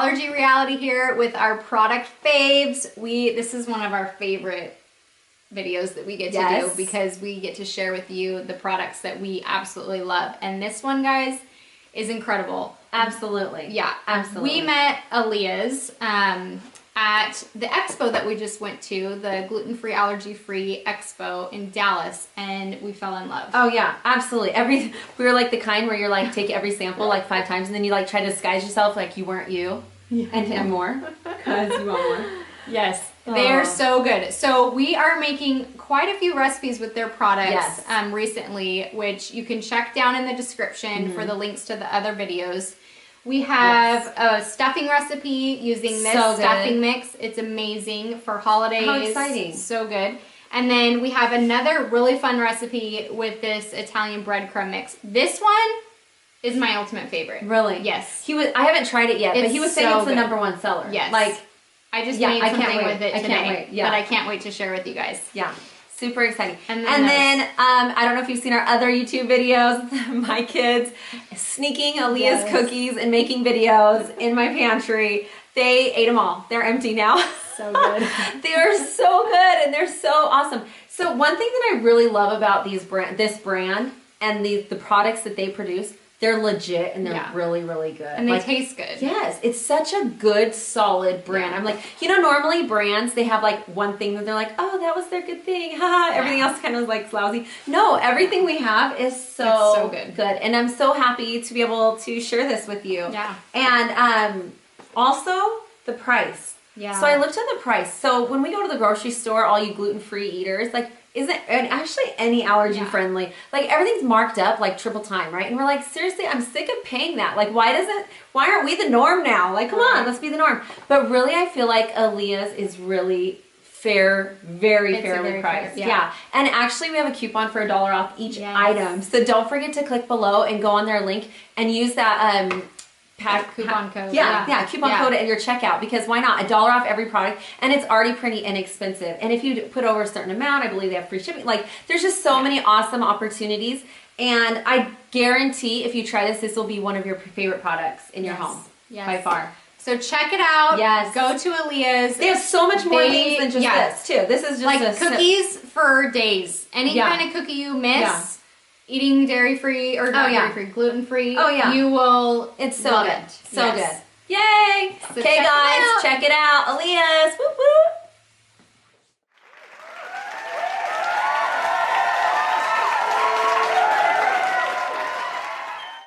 Allergy Reality here with our product faves. This is one of our favorite videos that we get to do because we get to share with you the products that we absolutely love. And this one, guys, is incredible. Absolutely. Yeah. Absolutely. We met Aleia's at the expo that we just went to, the gluten-free, allergy-free expo in Dallas, and we fell in love. Oh yeah, absolutely. We were like the kind where you're like, take every sample like 5 times and then you like try to disguise yourself like you weren't you and more because you want more. Yes, they are so good. So we are making quite a few recipes with their products recently, which you can check down in the description for the links to the other videos. We have a stuffing recipe using this stuffing mix. It's amazing for holidays. How exciting. So good. And then we have another really fun recipe with this Italian breadcrumb mix. This one is my ultimate favorite. Really? Yes. I haven't tried it yet, but he was saying it's the #1 seller. Yes. Like, I just made something with it today. I can't wait. Yeah. But I can't wait to share with you guys. Yeah. Super exciting. And then I don't know if you've seen our other YouTube videos, my kids sneaking Aleia's cookies and making videos in my pantry. They ate them all. They're empty now. So good. They are so good and they're so awesome. So one thing that I really love about this brand and the products that they produce, they're legit and they're really, really good. And they taste good. Yes, it's such a good, solid brand. I'm like, you know, normally brands, they have like one thing that they're like, oh, that was their good thing. Haha, everything else kind of like lousy. No, everything we have is so good. And I'm so happy to be able to share this with you. Yeah. And also the price. Yeah. So I looked at the price. So when we go to the grocery store, all you gluten-free eaters, like, and actually any allergy friendly, like everything's marked up like triple time, right? And we're like, seriously, I'm sick of paying that. Like, why aren't we the norm now? Like, come on, let's be the norm. But really, I feel like Aleia's is really fair, very fairly priced. Yeah. And actually we have a coupon for $1 off each item. So don't forget to click below and go on their link and use that coupon code. Coupon code at your checkout, because why not? $1 off every product, and it's already pretty inexpensive. And if you put over a certain amount, I believe they have free shipping. Like, there's just so many awesome opportunities, and I guarantee if you try this will be one of your favorite products in your home by far. So check it out. Yes. Go to Aleia's. They have so much more things than just this too. This is just like cookies for days. Any kind of cookie you miss. Eating dairy-free or not dairy-free, gluten-free. Oh yeah, you will. It's so good, so good. Yay! Okay, guys, check it out. Aleia's. Whoop whoop.